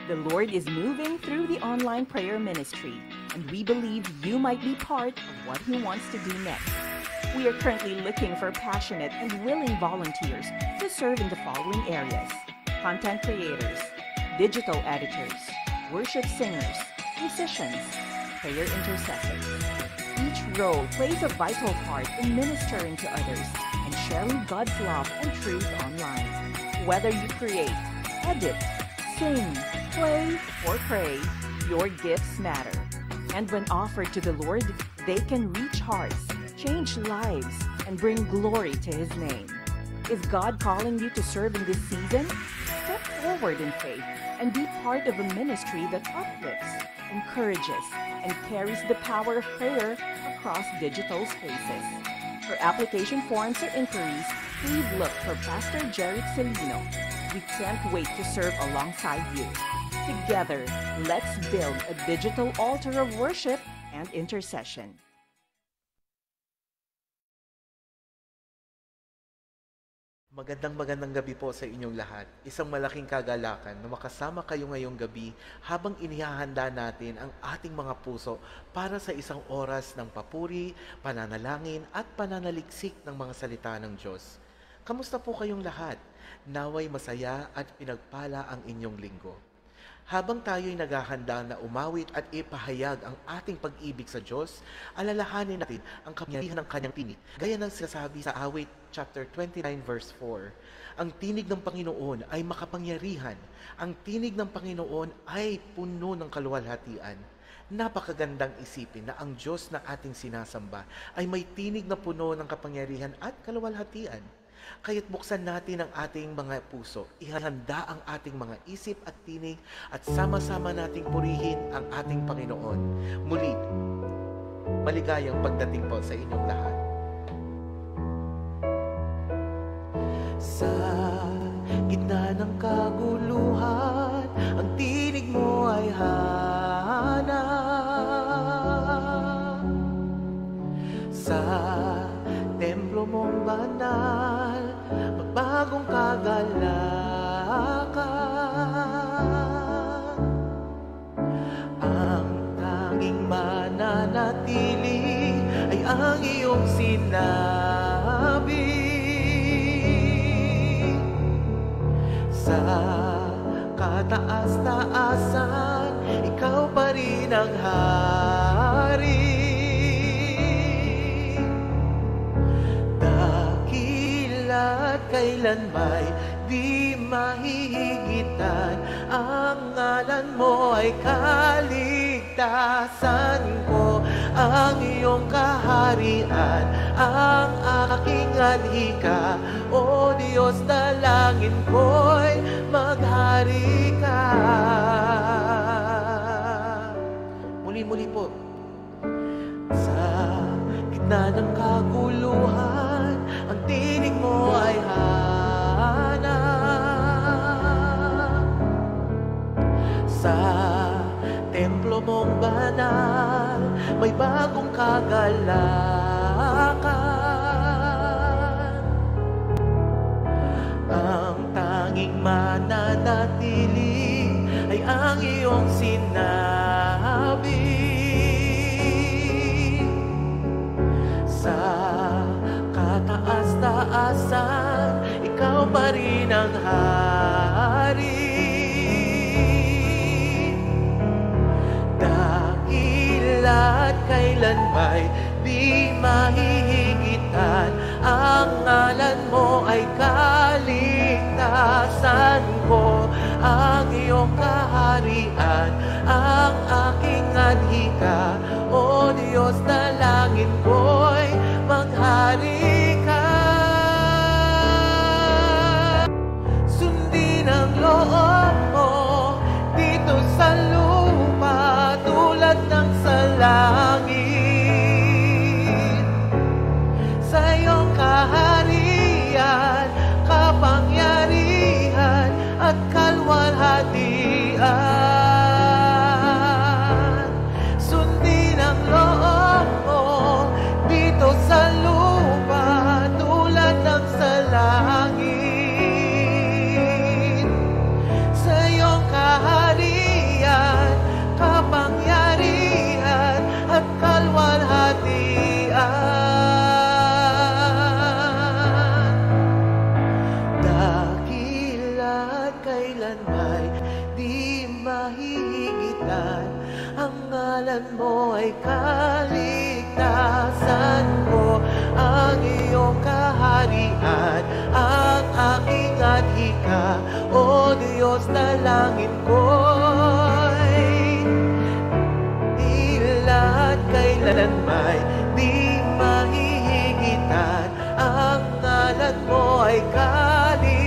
The Lord is moving through the online prayer ministry, and we believe you might be part of what He wants to do next. We are currently looking for passionate and willing volunteers to serve in the following areas: content creators, digital editors, worship singers, musicians, prayer intercessors. Each role plays a vital part in ministering to others and sharing God's love and truth online. Whether you create, edit, sing, play, or pray, your gifts matter. And when offered to the Lord, they can reach hearts, change lives, and bring glory to His name. Is God calling you to serve in this season? Step forward in faith and be part of a ministry that uplifts, encourages, and carries the power of prayer across digital spaces. For application forms or inquiries, please look for Pastor Jerry Celino. We can't wait to serve alongside you. Together, let's build a digital altar of worship and intercession. Magandang gabi po sa inyong lahat. Isang malaking kagalakan na makasama kayo ngayong gabi habang inihahanda natin ang ating mga puso para sa isang oras ng papuri, pananalangin at pananaliksik ng mga salita ng Diyos. Kamusta po kayong lahat? Naway masaya at pinagpala ang inyong linggo. Habang tayo'y naghahanda na umawit at ipahayag ang ating pag-ibig sa Diyos, alalahanin natin ang kapangyarihan ng Kanyang tinig. Gaya ng sinasabi sa Awit chapter 29 verse 4, ang tinig ng Panginoon ay makapangyarihan. Ang tinig ng Panginoon ay puno ng kaluwalhatian. Napakagandang isipin na ang Diyos na ating sinasamba ay may tinig na puno ng kapangyarihan at kaluwalhatian. Kaya't buksan natin ang ating mga puso, ihanda ang ating mga isip at tinig at sama-sama nating purihin ang ating Panginoon. Muli, maligayang pagdating po sa inyong lahat. Sa gitna ng kaguluhan, ang tinig mo ay hanap. Sa templo mong banal, magbagong kagalakan. Ang tanging mananatili ay ang iyong sinabi. Sa kataas-taasan, ikaw pa rin ang hari. Kailan may di mahihigitan, ang ngalan mo ay kaligtasan ko. Ang iyong kaharian, ang aking adhika. O Diyos, dalangin ko'y maghari ka. Muli-muli po. Sa gitna ng kaguluhan, ang tinig mo ay hanap. Sa templo mong banal, may bagong kagalakan. Ang tanging mananatili ay ang iyong sinabi. Sa kataas-taasan, ikaw pa rin ang hari. Dahil at kailan may di mahihigitan, ang ngalan mo ay kaligtasan ko. Ang iyong kaharian, ang aking adhika. O Diyos, dalangin ko'y maghari ka. Sundin ang loob mo dito sa lupa tulad ng sa langit. Sa iyong kaharian, kapangyarihan at kalwalhatian. Sundin ang loob mo tila kailan may di mahihigitan. Ang ngalan mo ay kaligtasan ko, ang iyong kaharian, ang aking adhika. O Diyos, dalangin ko'y tila kailan may di mahihigitan. Ang ngalan mo ay kaligtasan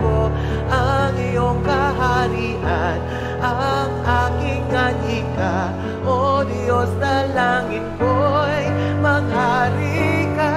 ko, ang iyong kaharian, ang aking adhika. O Diyos, dalangin ko'y maghari ka.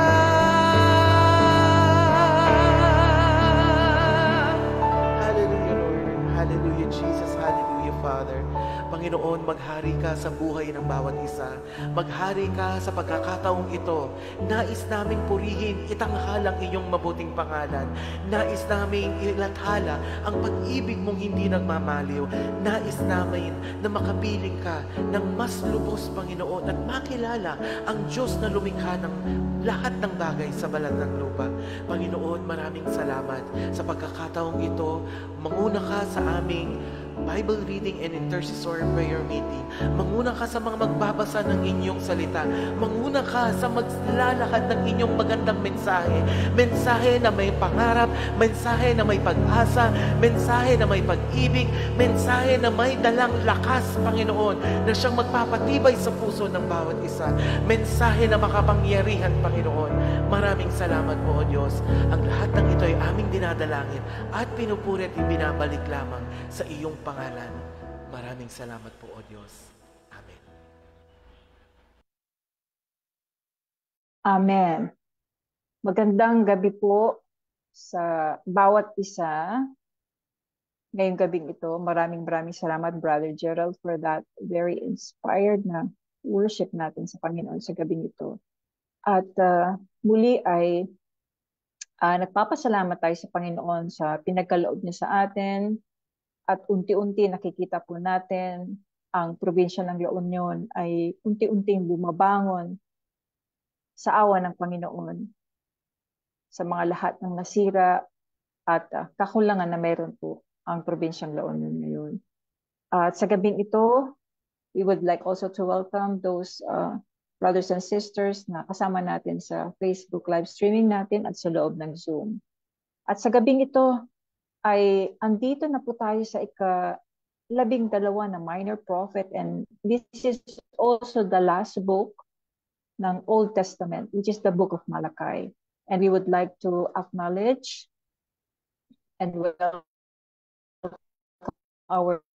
Hallelujah, Lord. Hallelujah, Jesus. Hallelujah, Father. Panginoon, maghari ka sa buhay ng bawat isa. Maghari ka sa pagkakataong ito. Nais naming purihin, itanghalang iyong mabuting pangalan. Nais naming ilathala ang pag-ibig mong hindi nagmamaliw. Nais namin na makapiling ka ng mas lubos, Panginoon, at makilala ang Diyos na lumikha ng lahat ng bagay sa balat ng lupa. Panginoon, maraming salamat sa pagkakataong ito. Manguna ka sa aming Bible reading and intercessory prayer meeting. Manguna ka sa mga magbabasa ng inyong salita. Manguna ka sa maglalakad ng inyong magandang mensahe. Mensahe na may pangarap, mensahe na may pag-asa, mensahe na may pag-ibig, mensahe na may dalang lakas, Panginoon, na siyang magpapatibay sa puso ng bawat isa. Mensahe na makapangyarihan, Panginoon. Maraming salamat po, O Diyos. Ang lahat ng ito ay aming dinadalangin at pinupuri at ibinabalik lamang sa iyong pangalan. Maraming salamat po, O Diyos. Amen. Amen. Magandang gabi po sa bawat isa. Ngayong gabing ito, maraming salamat, Brother Gerald, for that very inspired na worship natin sa Panginoon sa gabing ito. At muli ay nagpapasalamat tayo sa Panginoon sa pinagkaloob niya sa atin. At unti-unti nakikita po natin ang probinsya ng La Union ay unti-unting bumabangon sa awa ng Panginoon sa mga lahat ng nasira at kakulangan na meron po ang probinsyang La Union ngayon. At sa gabing ito, we would like also to welcome those brothers and sisters na kasama natin sa Facebook live streaming natin at sa loob ng Zoom. At sa gabing ito, ay andito na po tayo sa ika-12 na minor prophet, and this is also the last book ng Old Testament, which is the book of Malachi. And we would like to acknowledge and welcome our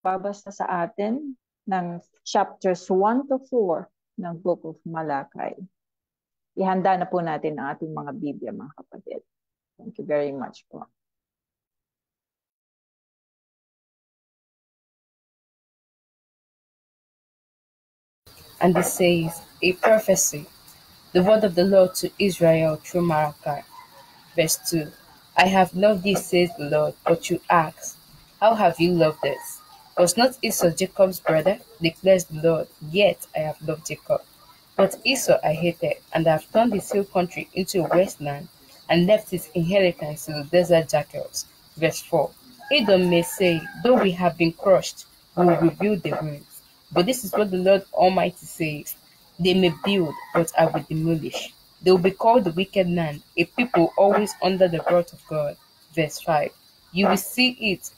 babasa sa atin ng chapters 1 to 4 ng book of Malachi. Ihanda na po natin ang ating mga Biblia, mga kapatid. Thank you very much po. And it says, a prophecy, the word of the Lord to Israel through Malachi. Verse 2, I have loved thee, says the Lord, but you ask, how have you loved us? Was not Esau Jacob's brother, declares the Lord, yet I have loved Jacob. But Esau I hated, and I have turned his hill country into a wasteland, and left his inheritance to the desert jackals. Verse 4, Edom may say, though we have been crushed, we will rebuild the ruins. But this is what the Lord Almighty says, they may build, but I will demolish. They will be called the wicked land, a people always under the wrath of God. Verse 5, you will see it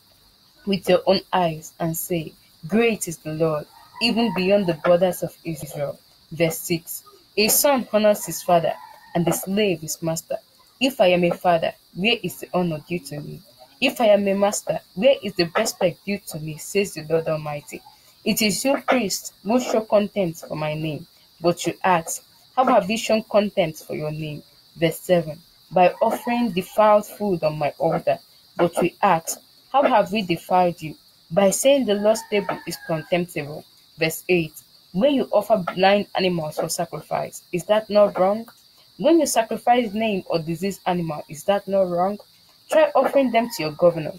with your own eyes and say, great is the Lord, even beyond the borders of Israel. Verse 6, a son honors his father, and the slave his master. If I am a father, where is the honor due to me? If I am a master, where is the respect due to me, says the Lord Almighty. It is you, priests, who show contempt for my name. But you ask, how have you shown contempt for your name? Verse 7, by offering defiled food on my altar. But we ask, how have we defiled you? By saying the Lord's table is contemptible. Verse 8, when you offer blind animals for sacrifice, is that not wrong? When you sacrifice lame or diseased animal, is that not wrong? Try offering them to your governor.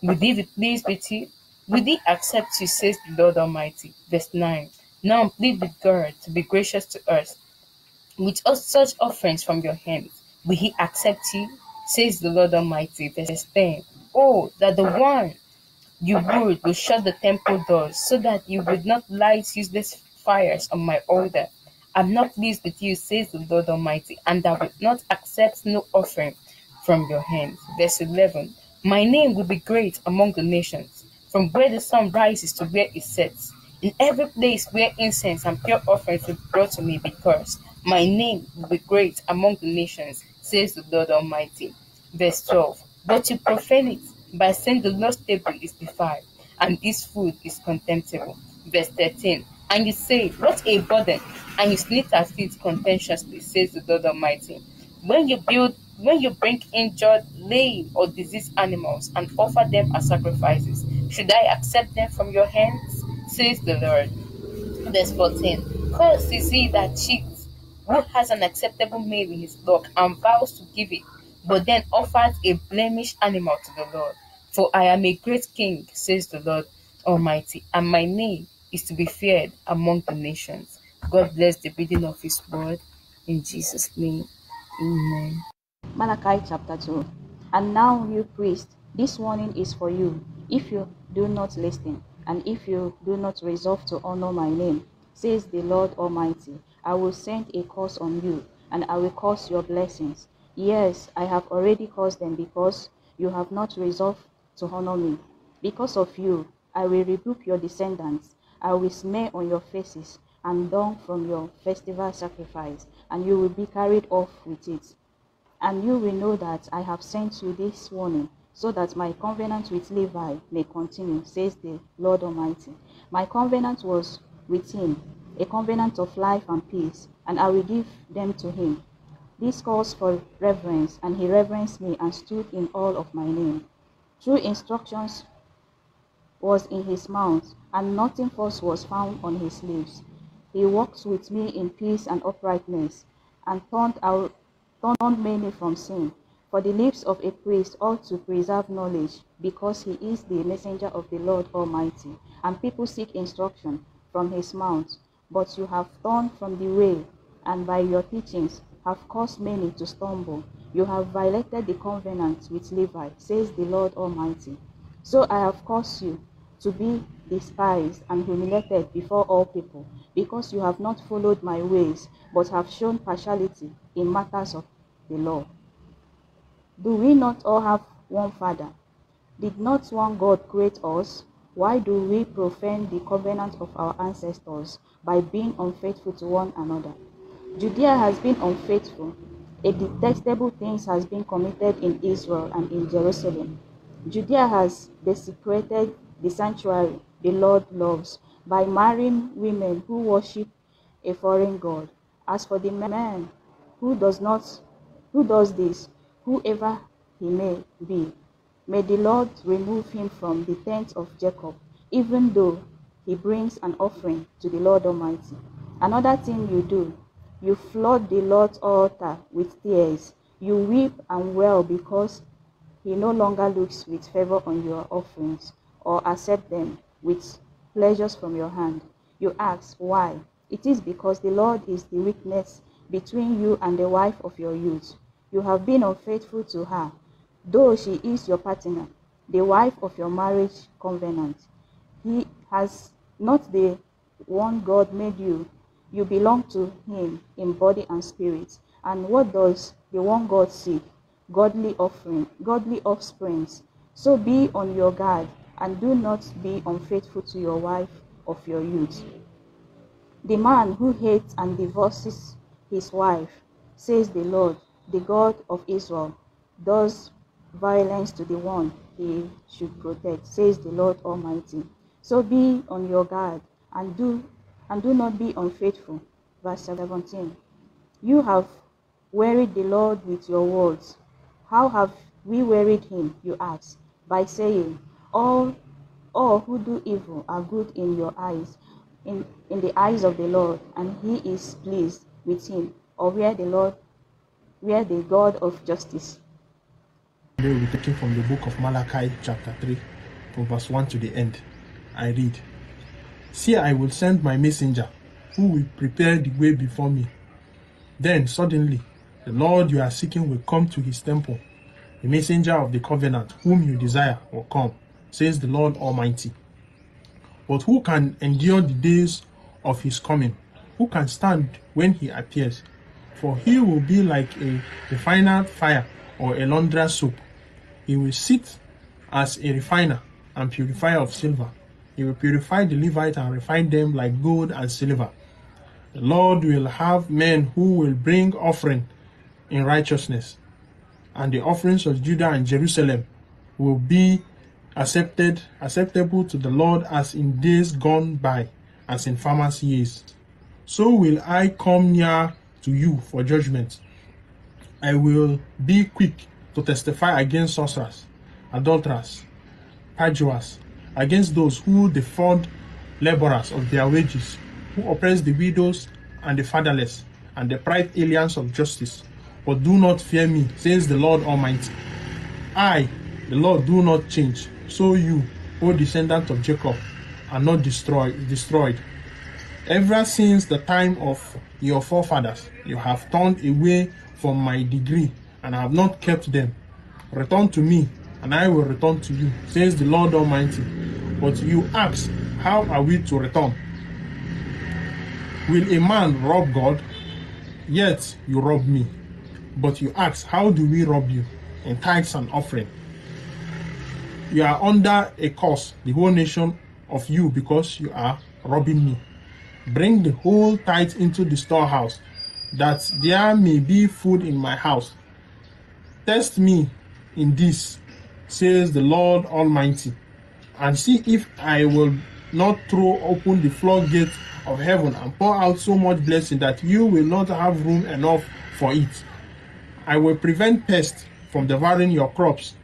Will he be pleased with you? Will he accept you, says the Lord Almighty? Verse 9, now plead with God to be gracious to us. With such offerings from your hands, will he accept you? says the Lord Almighty. Verse 10. Oh, that the one you would shut the temple doors, so that you would not light useless fires on my altar. I'm not pleased with you, says the Lord Almighty, and I will not accept no offering from your hands. Verse 11. My name will be great among the nations, from where the sun rises to where it sets. In every place where incense and pure offerings were brought to me, because my name will be great among the nations, says the Lord Almighty. Verse 12. But you profane it by saying the Lord's table is defiled, and this food is contemptible. Verse 13. And you say, what a burden, and you slit at it contentiously, says the Lord Almighty. When you bring injured, lame, or diseased animals and offer them as sacrifices, should I accept them from your hands? Says the Lord. Verse 14. Cursed is he that cheats, who has an acceptable male in his flock and vows to give it, but then offers a blemished animal to the Lord. For I am a great king, says the Lord Almighty, and my name is to be feared among the nations. God bless the reading of his word. In Jesus' name, amen. Malachi chapter 2. And now, you priests, this warning is for you, if you do not listen, and if you do not resolve to honor my name, says the Lord Almighty. I will send a curse on you, and I will curse your blessings. Yes, I have already cursed them, because you have not resolved to honor me. Because of you, I will rebuke your descendants. I will smear on your faces and dung from your festival sacrifice, and you will be carried off with it. And you will know that I have sent you this warning, so that my covenant with Levi may continue, says the Lord Almighty. My covenant was with him, a covenant of life and peace, and I will give them to him. This calls for reverence, and he reverenced me and stood in awe of my name. True instructions was in his mouth, and nothing false was found on his lips. He walked with me in peace and uprightness, and turned many from sin. For the lips of a priest ought to preserve knowledge, because he is the messenger of the Lord Almighty, and people seek instruction from his mouth. But you have turned from the way, and by your teachings have caused many to stumble. You have violated the covenant with Levi, says the Lord Almighty. So I have caused you to be despised and humiliated before all people, because you have not followed my ways, but have shown partiality in matters of the law. Do we not all have one Father? Did not one God create us? Why do we profane the covenant of our ancestors by being unfaithful to one another? Judea has been unfaithful. A detestable thing has been committed in Israel and in Jerusalem. Judea has desecrated the sanctuary the Lord loves by marrying women who worship a foreign god. As for the man who does this, whoever he may be, may the Lord remove him from the tent of Jacob, even though he brings an offering to the Lord Almighty. Another thing you do, you flood the Lord's altar with tears. You weep and wail because he no longer looks with favor on your offerings, or accept them with pleasures from your hand. You ask, why? It is because the Lord is the witness between you and the wife of your youth. You have been unfaithful to her, though she is your partner, the wife of your marriage covenant. He has not the one God made you. You belong to him in body and spirit. And what does the one God seek? Godly offsprings. So be on your guard, and do not be unfaithful to your wife of your youth. The man who hates and divorces his wife, says the Lord, the God of Israel, does violence to the one he should protect, says the Lord Almighty. So be on your guard, and do not be unfaithful. Verse 17. You have wearied the Lord with your words. How have we wearied him, you ask? By saying, all who do evil are good in your eyes, in the eyes of the Lord, and he is pleased with him, or where the God of justice. Today we're taking from the book of Malachi chapter 3, from verse 1 to the end. I read, See, I will send my messenger, who will prepare the way before me. Then suddenly, the Lord you are seeking will come to his temple, The messenger of the covenant, whom you desire, will come, says the Lord Almighty. But who can endure the days of his coming? Who can stand when he appears? For he will be like a refiner's fire or a launderer's soap. He will sit as a refiner and purifier of silver. He will purify the Levite and refine them like gold and silver. The Lord will have men who will bring offering in righteousness, and the offerings of Judah and Jerusalem will be acceptable to the Lord as in days gone by, as in former years. So will I come near to you for judgment. I will be quick to testify against sorcerers, adulterers, perjurers, against those who defraud laborers of their wages, who oppress the widows and the fatherless, and deprive aliens of justice. But do not fear me, says the Lord Almighty. I, the Lord, do not change. So you, O descendant of Jacob, are not destroyed. Ever since the time of your forefathers, you have turned away from my decree, and have not kept them. Return to me, and I will return to you, says the Lord Almighty. But you ask, how are we to return? Will a man rob God? Yet you rob me. But you ask, how do we rob you? In tithes and offering. You are under a curse, the whole nation of you, because you are robbing me. Bring the whole tithe into the storehouse, that there may be food in my house. Test me in this, says the Lord Almighty, and see if I will not throw open the floodgate of heaven and pour out so much blessing that you will not have room enough for it. I will prevent pests from devouring your crops,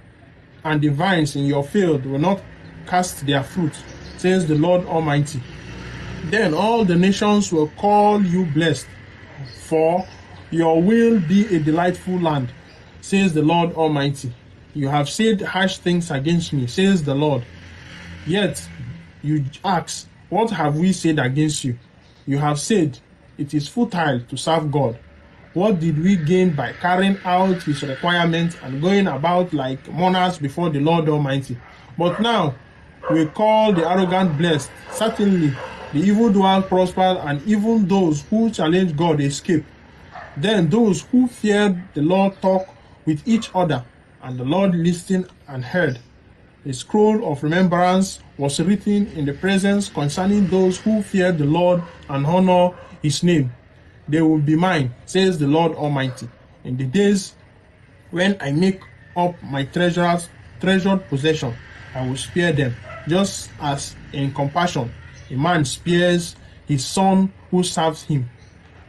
and the vines in your field will not cast their fruit, says the Lord Almighty. Then all the nations will call you blessed, for your will be a delightful land, says the Lord Almighty. You have said harsh things against me, says the Lord. Yet you ask, what have we said against you? You have said, it is futile to serve God. What did we gain by carrying out his requirements and going about like mourners before the Lord Almighty? But now we call the arrogant blessed. Certainly the evildoer prosper, and even those who challenge God escape. Then those who feared the Lord talk with each other, and the Lord listened and heard. A scroll of remembrance was written in the presence concerning those who feared the Lord and honor his name. They will be mine, says the Lord Almighty, in the days when I make up my treasured possession. I will spare them, just as in compassion a man spares his son who serves him.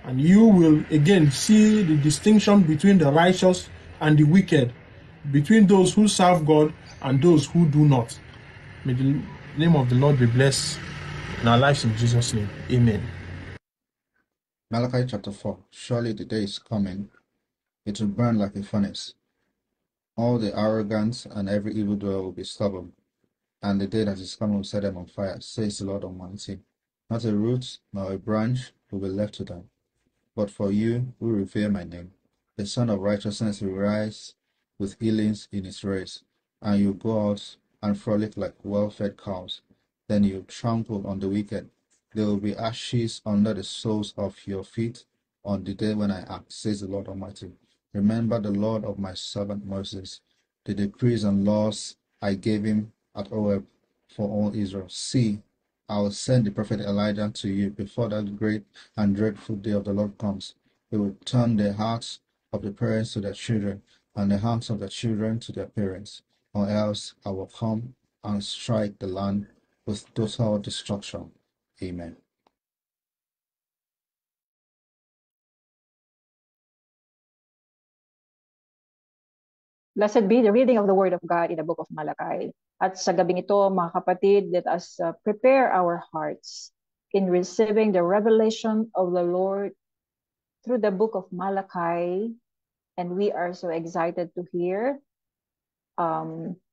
And you will again see the distinction between the righteous and the wicked, between those who serve God and those who do not. May the name of the Lord be blessed in our lives in Jesus' name. Amen. Malachi chapter 4. Surely the day is coming, it will burn like a furnace. All the arrogant and every evildoer will be stubborn, and the day that is coming will set them on fire, says the Lord Almighty. Not a root nor a branch will be left to them. But for you who revere my name, the Son of Righteousness will rise with healings in his race, and you go out and frolic like well-fed cows. Then you trample on the wicked. There will be ashes under the soles of your feet on the day when I act, says the Lord Almighty. Remember the Lord of my servant Moses, the decrees and laws I gave him at Horeb for all Israel. See, I will send the prophet Elijah to you before that great and dreadful day of the Lord comes. He will turn the hearts of the parents to their children, and the hearts of the children to their parents, or else I will come and strike the land with total destruction. Amen. Blessed be the reading of the Word of God in the book of Malachi. At sa gabing ito, mga kapatid, let us prepare our hearts in receiving the revelation of the Lord through the book of Malachi. And we are so excited to hear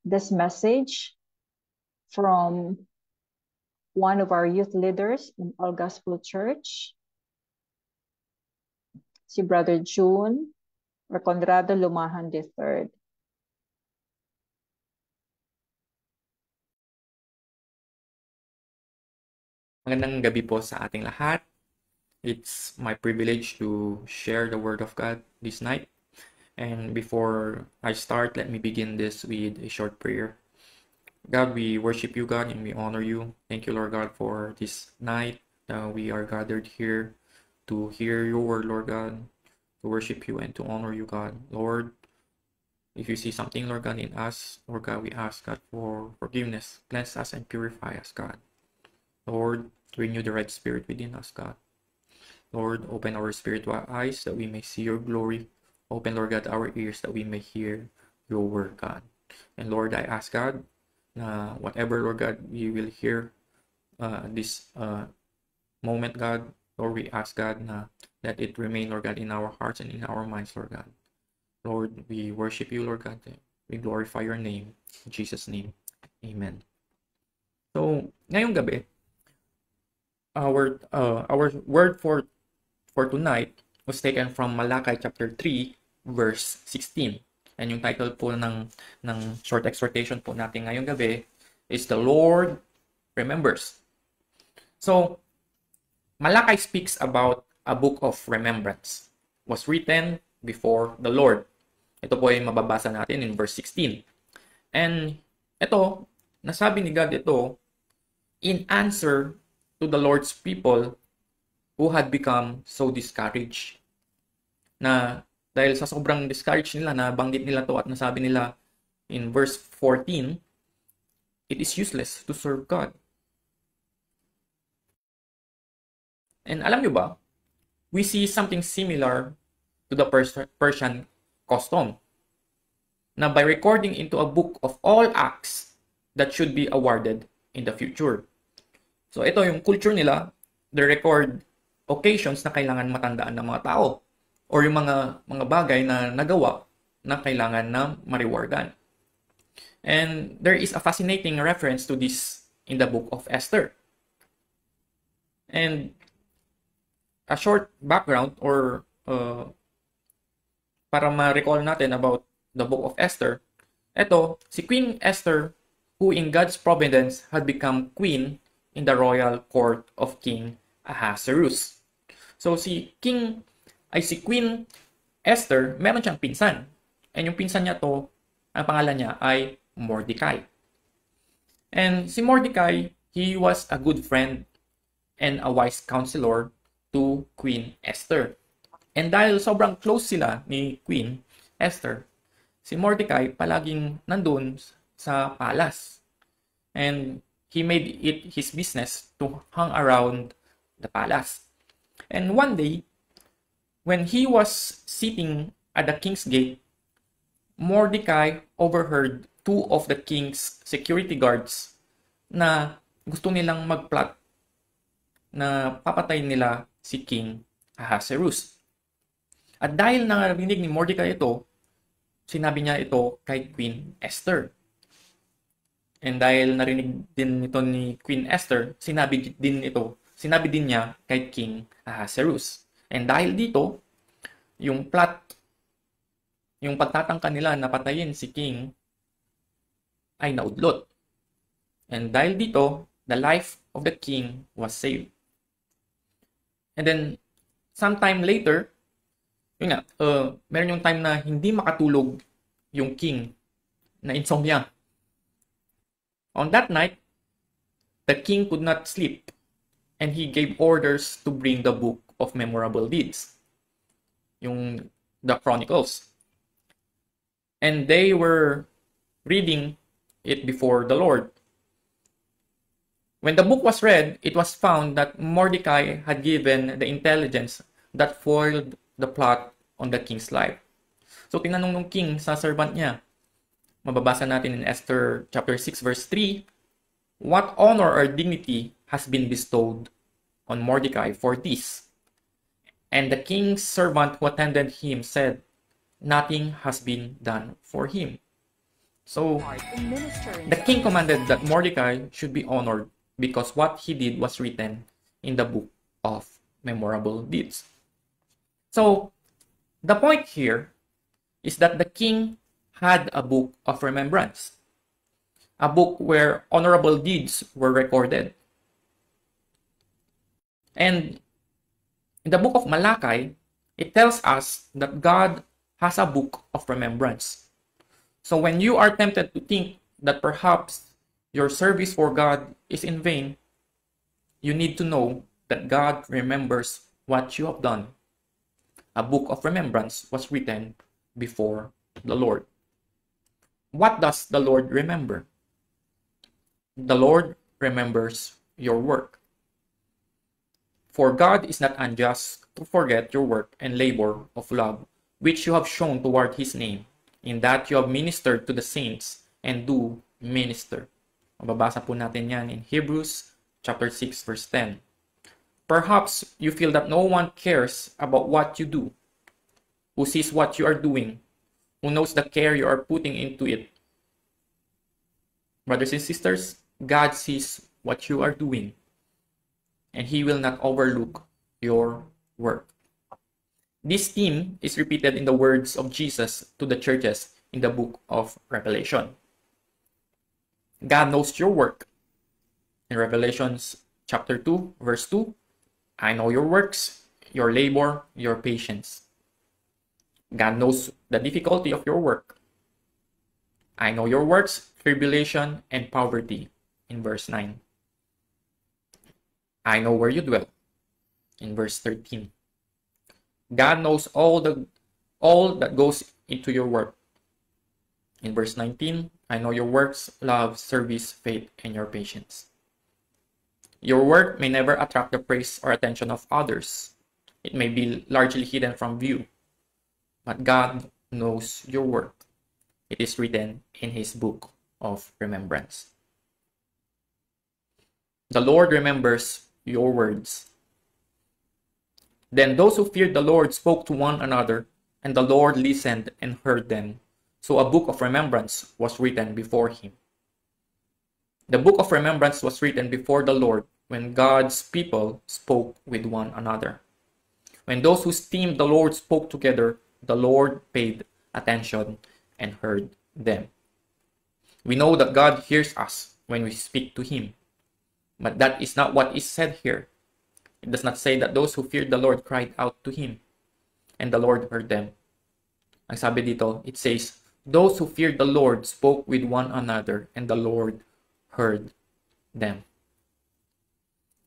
this message from one of our youth leaders in All Gospel Church, si Brother June Conrado Lumahan III. Magandang gabi po sa ating lahat. It's my privilege to share the Word of God this night. And before I start, let me begin this with a short prayer. God, we worship you, God, and we honor you. Thank you, Lord God, for this night. We are gathered here to hear your word, Lord God, to worship you and to honor you, God. Lord, if you see something, Lord God, in us, Lord God, we ask, God, for forgiveness. Cleanse us and purify us, God. Lord, renew the right spirit within us, God. Lord, open our spiritual eyes that we may see your glory. Open, Lord God, our ears that we may hear your word, God. And Lord, I ask, God, whatever, Lord God, we will hear this moment, God, Lord, we ask, God, let it remain, Lord God, in our hearts and in our minds, Lord God. Lord, we worship you, Lord God. We glorify your name. In Jesus' name, amen. So, ngayong gabi, our word for tonight was taken from Malachi chapter 3, verse 16. And yung title po ng short exhortation po natin ngayong gabi is The Lord Remembers. So, Malachi speaks about a book of remembrance. Was written before the Lord. Ito po ay mababasa natin in verse 16. And ito, nasabi ni God ito in answer to the Lord's people who had become so discouraged. Na dahil sa sobrang discouraged nila, nabanggit nila to at nasabi nila in verse 14, it is useless to serve God. And alam nyo ba, we see something similar to the Persian custom, na by recording into a book of all acts that should be awarded in the future. So ito yung culture nila, they record occasions na kailangan matandaan ng mga tao or yung mga bagay na nagawa na kailangan na ma-rewardan. And there is a fascinating reference to this in the book of Esther. And a short background or para ma-recall natin about the book of Esther, ito, si Queen Esther, who in God's providence had become queen in the royal court of King Ahasuerus. So si Queen Esther, meron siyang pinsan. And yung pinsan niya to, ang pangalan niya ay Mordecai. And si Mordecai, he was a good friend and a wise counselor to Queen Esther. And dahil sobrang close sila ni Queen Esther, si Mordecai palaging nandun sa palace. And he made it his business to hang around the palace. And one day, when he was sitting at the king's gate, Mordecai overheard two of the king's security guards na gusto nilang magplot na papatayin nila si King Ahasuerus. At dahil narinig ni Mordecai ito, sinabi niya ito kay Queen Esther. And dahil narinig din ito ni Queen Esther, sinabi din niya kay King Ahasuerus. And dahil dito, yung pagtatangka nila na patayin si King ay naudlot. And dahil dito, the life of the king was saved. And then, sometime later, meron yung time na hindi makatulog yung king na insomnia. On that night, the king could not sleep and he gave orders to bring the book of memorable deeds, the Chronicles. And they were reading it before the Lord. When the book was read, it was found that Mordecai had given the intelligence that foiled the plot on the king's life. So tinanong ng king sa servant niya, mababasa natin in Esther chapter 6 verse 3, what honor or dignity has been bestowed on Mordecai for this? And the king's servant who attended him said, nothing has been done for him. So the king commanded that Mordecai should be honored because what he did was written in the book of memorable deeds. So, the point here is that the king had a book of remembrance, a book where honorable deeds were recorded. And in the book of Malachi, it tells us that God has a book of remembrance. So when you are tempted to think that perhaps your service for God is in vain, you need to know that God remembers what you have done. A book of remembrance was written before the Lord. What does the Lord remember? The Lord remembers your work. For God is not unjust to forget your work and labor of love, which you have shown toward his name, in that you have ministered to the saints and do minister. Mababasa po natin yan in Hebrews chapter 6 verse 10. Perhaps you feel that no one cares about what you do, who sees what you are doing, who knows the care you are putting into it. Brothers and sisters, God sees what you are doing, and he will not overlook your work. This theme is repeated in the words of Jesus to the churches in the book of Revelation. God knows your work. In Revelations chapter 2, verse 2, I know your works, your labor, your patience. God knows the difficulty of your work. I know your works, tribulation, and poverty, in verse 9. I know where you dwell, in verse 13. God knows all that goes into your work. In verse 19, I know your works, love, service, faith, and your patience. Your work may never attract the praise or attention of others. It may be largely hidden from view. But God knows your work. It is written in his book of remembrance. The Lord remembers your words. Then those who feared the Lord spoke to one another, and the Lord listened and heard them. So a book of remembrance was written before him. The book of remembrance was written before the Lord when God's people spoke with one another. When those who esteemed the Lord spoke together, the Lord paid attention and heard them. We know that God hears us when we speak to him. But that is not what is said here. It does not say that those who feared the Lord cried out to him, and the Lord heard them. Ang sabi dito, it says, those who feared the Lord spoke with one another, and the Lord heard them.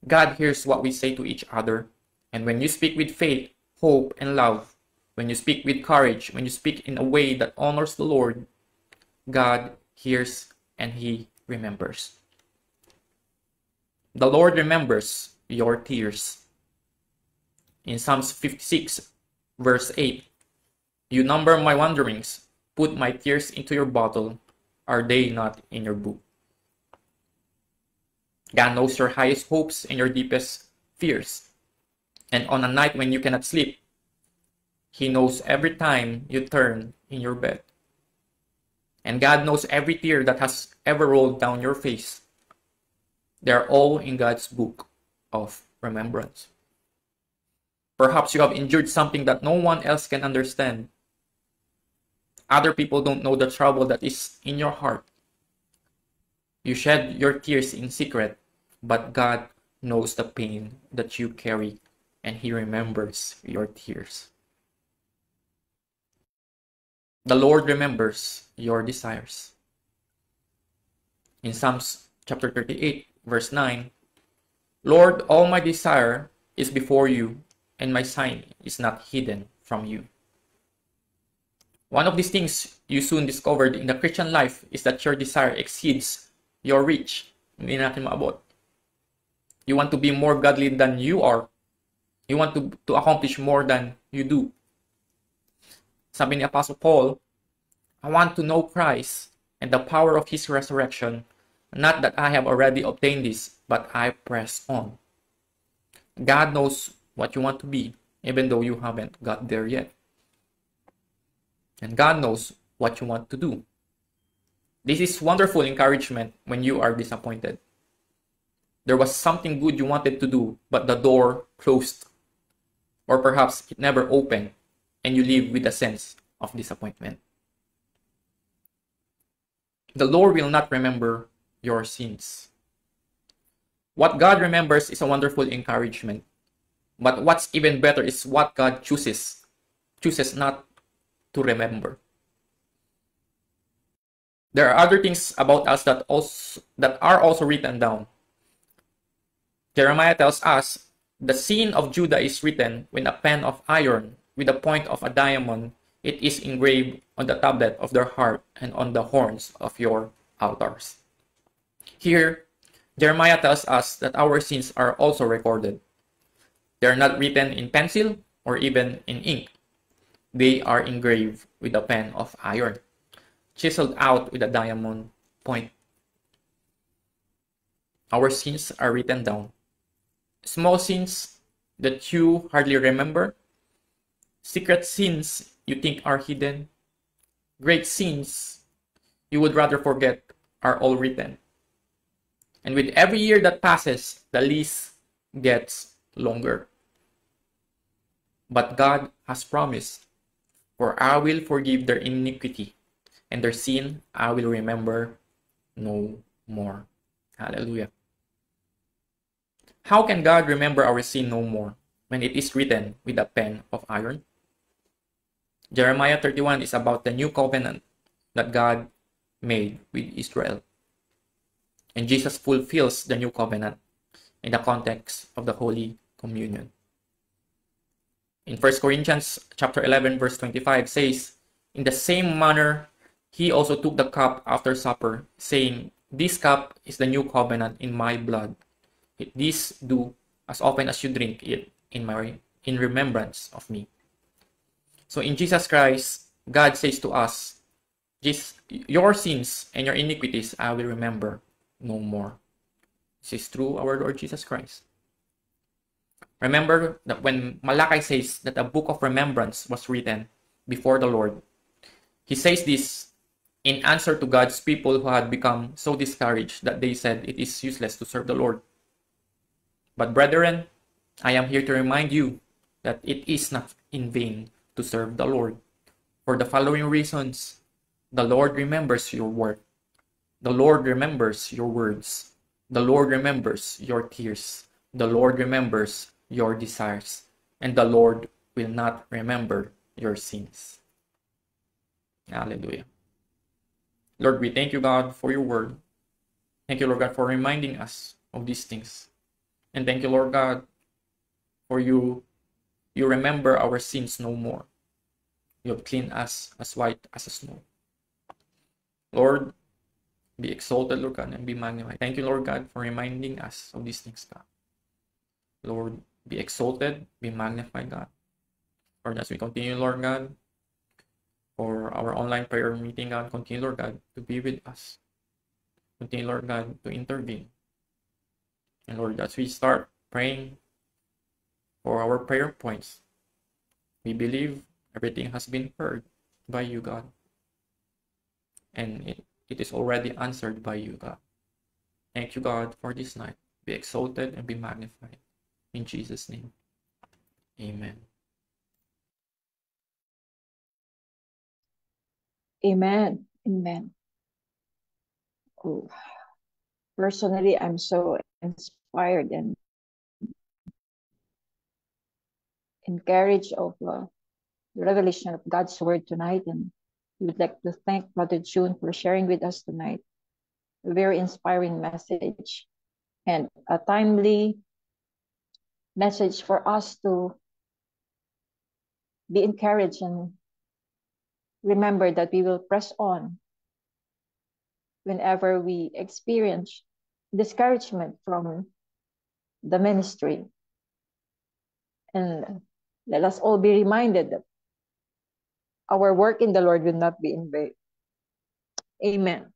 God hears what we say to each other, and when you speak with faith, hope, and love, when you speak with courage, when you speak in a way that honors the Lord, God hears and he remembers. The Lord remembers your tears. In Psalms 56, verse 8, you number my wanderings, put my tears into your bottle. Are they not in your book? God knows your highest hopes and your deepest fears. And on a night when you cannot sleep, he knows every time you turn in your bed. And God knows every tear that has ever rolled down your face. They are all in God's book of remembrance. Perhaps you have endured something that no one else can understand. Other people don't know the trouble that is in your heart. You shed your tears in secret, but God knows the pain that you carry, and he remembers your tears. The Lord remembers your desires. In Psalms chapter 38, verse 9, Lord, all my desire is before you, and my sign is not hidden from you. One of these things you soon discovered in the Christian life is that your desire exceeds your reach. Hindi natin maabot. You want to be more godly than you are. You want to accomplish more than you do. Sabi ni Apostle Paul, I want to know Christ and the power of his resurrection, not that I have already obtained this, but I press on. God knows what you want to be, even though you haven't got there yet. And God knows what you want to do. This is wonderful encouragement when you are disappointed. There was something good you wanted to do, but the door closed. Or perhaps it never opened, and you live with a sense of disappointment. The Lord will not remember your sins. What God remembers is a wonderful encouragement. But what's even better is what God chooses not to remember. There are other things about us that are also written down. Jeremiah tells us, the sin of Judah is written with a pen of iron, with the point of a diamond. It is engraved on the tablet of their heart and on the horns of your altars. Here, Jeremiah tells us that our sins are also recorded. They are not written in pencil or even in ink. They are engraved with a pen of iron, chiseled out with a diamond point. Our sins are written down. Small sins that you hardly remember, secret sins you think are hidden, great sins you would rather forget are all written. And with every year that passes, the list gets longer. But God has promised, for I will forgive their iniquity, and their sin I will remember no more. Hallelujah. How can God remember our sin no more when it is written with a pen of iron? Jeremiah 31 is about the new covenant that God made with Israel. And Jesus fulfills the new covenant in the context of the Holy Communion. In 1 Corinthians chapter 11 verse 25 says, in the same manner, he also took the cup after supper, saying, this cup is the new covenant in my blood. This do as often as you drink it in remembrance of me. So in Jesus Christ, God says to us, your sins and your iniquities I will remember no more. This is through our Lord Jesus Christ. Remember that when Malachi says that a book of remembrance was written before the Lord, he says this in answer to God's people who had become so discouraged that they said it is useless to serve the Lord. But brethren, I am here to remind you that it is not in vain to serve the Lord. For the following reasons, the Lord remembers your work. The Lord remembers your words. The Lord remembers your tears. The Lord remembers your desires. And the Lord will not remember your sins. Hallelujah. Lord, we thank you, God, for your word. Thank you, Lord God, for reminding us of these things. And thank you, Lord God, for you remember our sins no more. You have cleaned us as white as snow. Lord, be exalted, Lord God, and be magnified. Thank you, Lord God, for reminding us of these things, God. Lord, be exalted, be magnified, God. Lord, as we continue, Lord God, for our online prayer meeting, God, continue, Lord God, to be with us. Continue, Lord God, to intervene. And Lord, as we start praying for our prayer points, we believe everything has been heard by you, God. And it is already answered by you, God. Thank you, God, for this night. Be exalted and be magnified. In Jesus' name, amen. Amen. Amen. Oh, personally, I'm so inspired and encouraged of the revelation of God's word tonight. And we would like to thank Brother June for sharing with us tonight a very inspiring message and a timely message for us to be encouraged and remember that we will press on whenever we experience discouragement from the ministry. And let us all be reminded that our work in the Lord will not be in vain. Amen.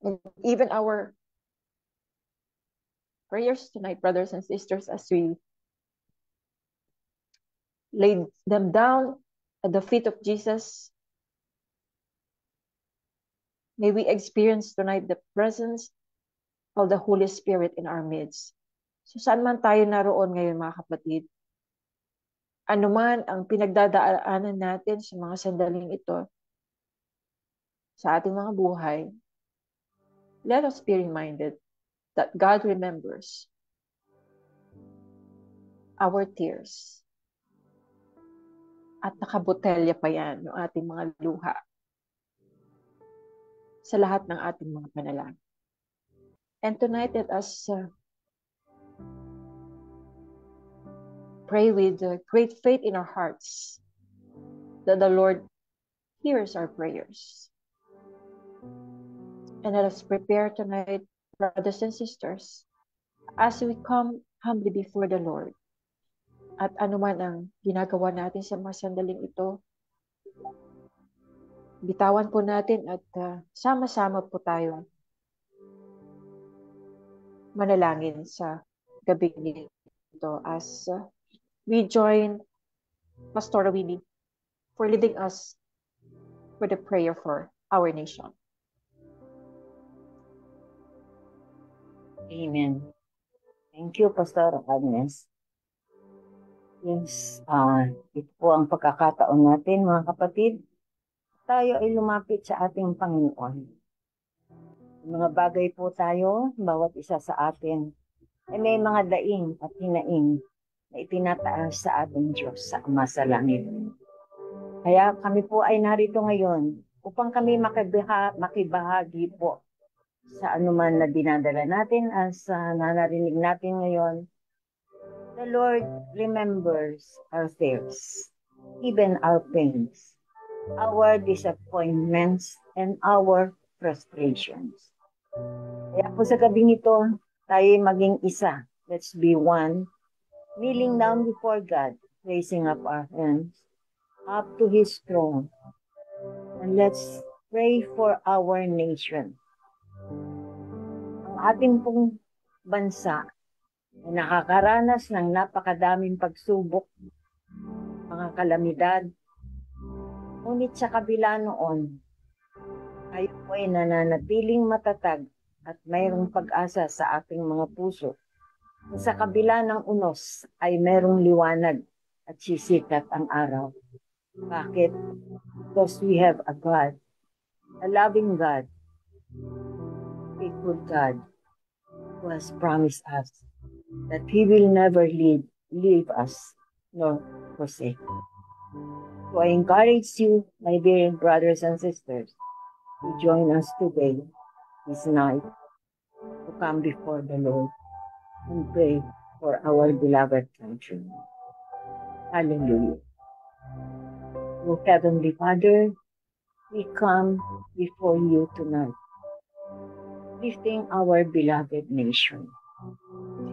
And even our prayers tonight, brothers and sisters, as we lay them down at the feet of Jesus, may we experience tonight the presence of the Holy Spirit in our midst. So saan man tayo naroon ngayon, mga kapatid, anuman ang pinagdadaanan natin sa mga sandaling ito, sa ating mga buhay, let us be reminded that God remembers. our tears. At nakabotelya pa yan yung ating mga luha sa lahat ng ating mga panalangin. And tonight, let us pray with great faith in our hearts that the Lord hears our prayers. And let us prepare tonight, brothers and sisters, as we come humbly before the Lord. At anuman ang ginagawa natin sa mga sandaling ito, bitawan po natin at sama-sama po tayo manalangin sa gabi nito as we join Pastor Winnie for leading us for the prayer for our nation. Amen. Thank you, Pastor Agnes. Yes, ito po ang pagkakataon natin, mga kapatid. Tayo ay lumapit sa ating Panginoon. Mga bagay po tayo, bawat isa sa atin, ay may mga daing at hinaing na itinataas sa ating Diyos sa Ama sa Langit. Kaya kami po ay narito ngayon upang kami makibahagi po sa anuman na dinadala natin as nanarinig natin ngayon. The Lord remembers our fears, even our pains, our disappointments, and our frustrations. Kaya po sa gabing ito, tayo maging isa. Let's be one. Kneeling down before God, raising up our hands up to His throne. And let's pray for our nation. Ang ating pong bansa ay nakakaranas ng napakadaming pagsubok, mga kalamidad. Ngunit sa kabila noon, tayo po ay nananatiling matatag at mayroong pag-asa sa ating mga puso. Sa kabila ng unos ay mayroong liwanag at sisikat ang araw. Bakit? Because we have a God, a loving God, faithful God, who has promised us that He will never leave us nor forsake. So I encourage you, my dear brothers and sisters, to join us today, this night, to come before the Lord and pray for our beloved country. Hallelujah. O Heavenly Father, we come before you tonight, lifting our beloved nation,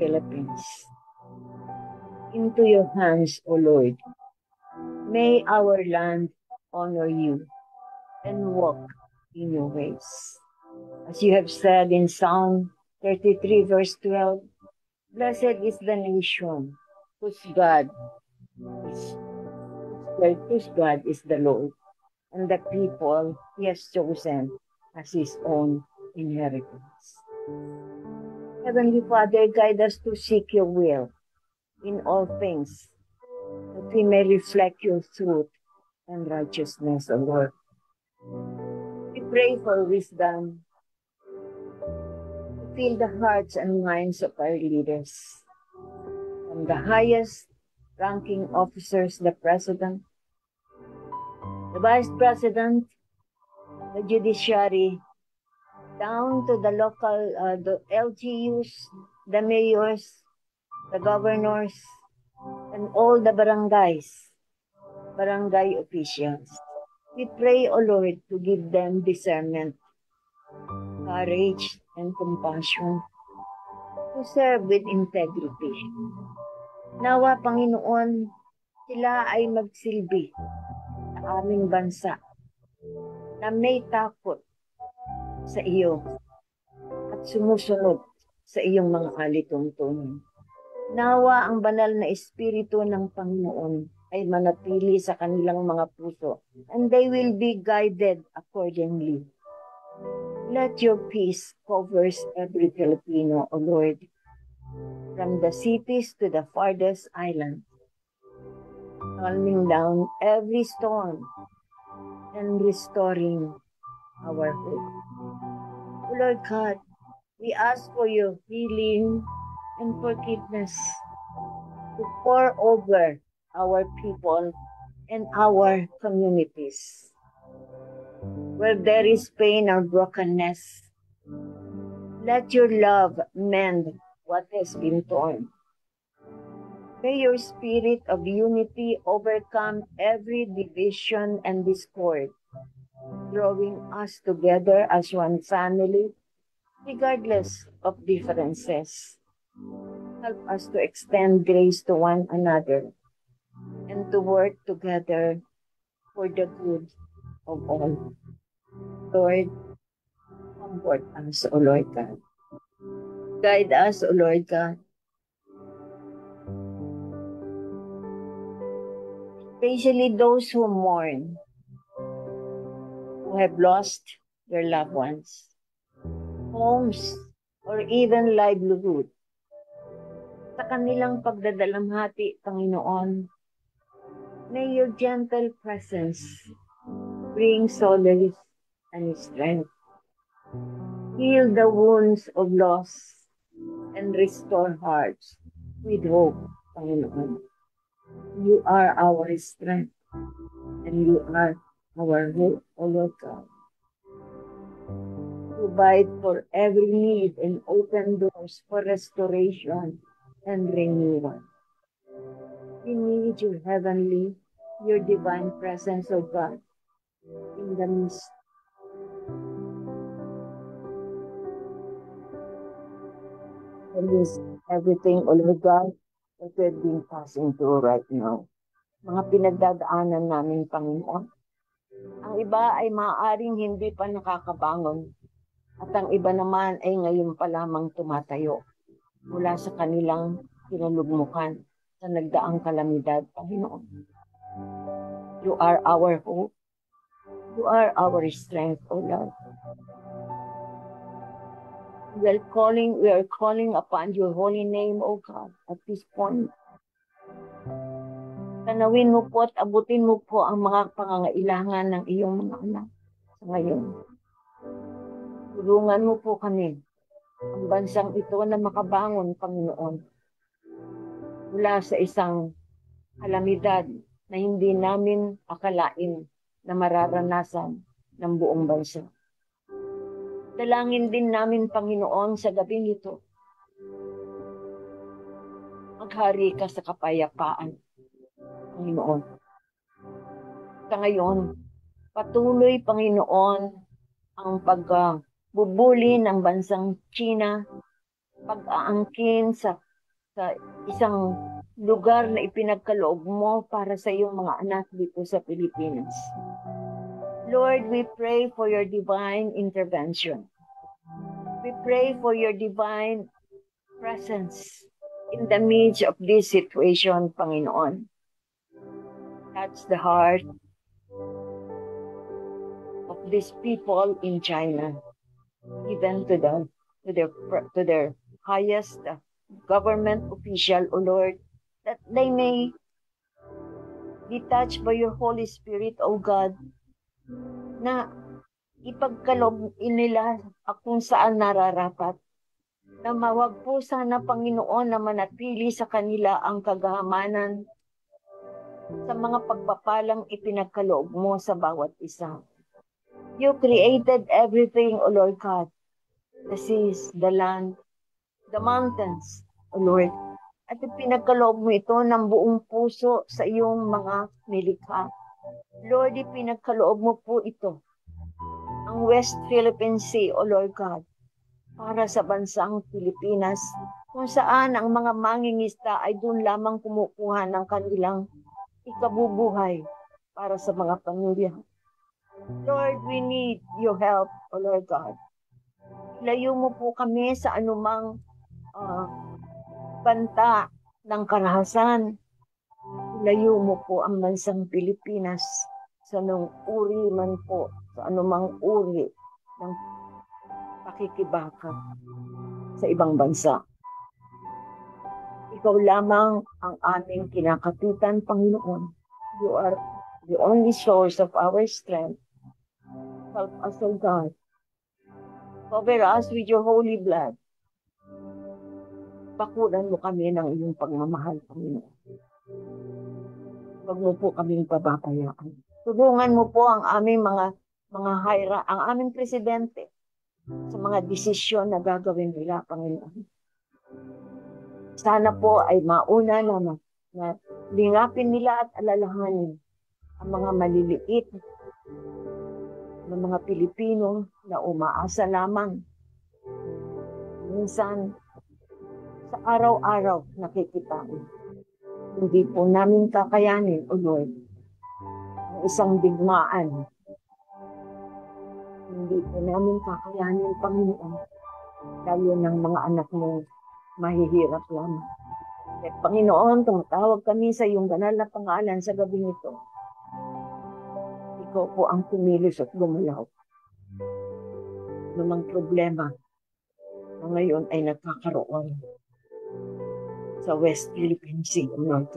Philippines, into your hands, O Lord. May our land honor you and walk in your ways. As you have said in Psalm 33 verse 12, blessed is the nation whose God is the Lord, and the people He has chosen as His own inheritance. Heavenly Father, guide us to seek your will in all things, that we may reflect your truth and righteousness, O Lord. We pray for wisdom to fill the hearts and minds of our leaders, from the highest ranking officers, the President, the Vice President, the Judiciary, down to the local, the LGUs, the mayors, the governors, and all the barangay officials. We pray, O Lord, to give them discernment, courage, and compassion to serve with integrity. Nawa, Panginoon, sila ay magsilbi sa aming bansa na may takot sa iyo at sumusunod sa iyong mga alituntunin. Nawa ang banal na espiritu ng Panginoon ay manatili sa kanilang mga puso, and they will be guided accordingly. Let your peace covers every Filipino, O Lord, from the cities to the farthest island, calming down every storm and restoring our hope. O Lord God, we ask for your healing and forgiveness to pour over our people and our communities. Where there is pain or brokenness, let your love mend what has been torn. May your spirit of unity overcome every division and discord, drawing us together as one family, regardless of differences. Help us to extend grace to one another and to work together for the good of all. Lord, comfort us, O Lord God. Guide us, O Lord God. Especially those who mourn, who have lost their loved ones, homes, or even livelihood. Sa kanilang pagdadalamhati, Panginoon, may your gentle presence bring solace and strength. Heal the wounds of loss and restore hearts with hope, Panginoon. You are our strength and you are our hope, O Lord God. Provide for every need and open doors for restoration and renewal. We need your heavenly, your divine presence, O God, in the midst. Release everything, O Lord God, that we've been passing through right now. Mga pinagdadaanan namin, Panginoon. Ang iba ay maaaring hindi pa nakakabangon at ang iba naman ay ngayon pa lamang tumatayo mula sa kanilang kinalugmukan sa nagdaang kalamidad, Panginoon. You are our hope. You are our strength, O Lord. We are calling upon your holy name, O God, at this point. Tanawin mo po at abutin mo po ang mga pangangailangan ng iyong mga anak sa ngayon. Tulungan mo po kami, ang bansang ito na makabangon, Panginoon, mula sa isang kalamidad na hindi namin akalain na mararanasan ng buong bansa. Dalangin din namin, Panginoon, sa gabing ito. Maghari ka sa kapayapaan, Panginoon. Sa ngayon, patuloy, Panginoon, ang pagbubuli ng bansang China, pag-aangkin sa isang lugar na ipinagkaloob mo para sa iyong mga anak dito sa Pilipinas. Lord, we pray for your divine intervention. We pray for your divine presence in the midst of this situation, Panginoon. Touch the heart of these people in China, even to their highest government official, O Lord, that they may be touched by your Holy Spirit, O God, na ipagkaloob nila kung saan nararapat. Na mawag po sana, Panginoon, na manatili sa kanila ang kagahamanan sa mga pagpapalang ipinagkaloob mo sa bawat isa. You created everything, O Lord God. The seas, the land, the mountains, O Lord. At ipinagkaloob mo ito ng buong puso sa iyong mga nilikha. Lord, ipinagkaloob mo po ito, ang West Philippine Sea, O Lord God, para sa bansang Pilipinas, kung saan ang mga mangingisda ay doon lamang kumukuha ng kanilang ikabubuhay para sa mga pamilya. Lord, we need your help, O Lord God. Ilayo mo po kami sa anumang banta ng karahasan. Ilayo mo po ang bansang Pilipinas sa anong uri man po, sa anumang uri ng pakikibaka sa ibang bansa. Ikaw lamang ang aming kinakapitan, Panginoon. You are the only source of our strength. Help us, O God. Cover us with your holy blood. Bakuran mo kami ng iyong pagmamahal, Panginoon. Huwag mo po kaming pababayaan. Tulungan mo po ang aming ang aming presidente sa mga desisyon na gagawin nila, Panginoon. Sana po ay mauna na lingapin nila at alalahanin ang mga maliliit ng mga Pilipino na umaasa lamang. Minsan, sa araw-araw nakikitain. Hindi po namin kakayanin, O Lord, ang isang digmaan. Hindi po namin kakayanin, Panginoon, lalo ng mga anak mo mahihirap lamang. At Panginoon, tumatawag kami sa iyong banal na pangalan sa gabi nito. Ikaw po ang kumilos at gumalaw. Lumang problema na ngayon ay nagkakaroon sa West Philippine Sea, Lord.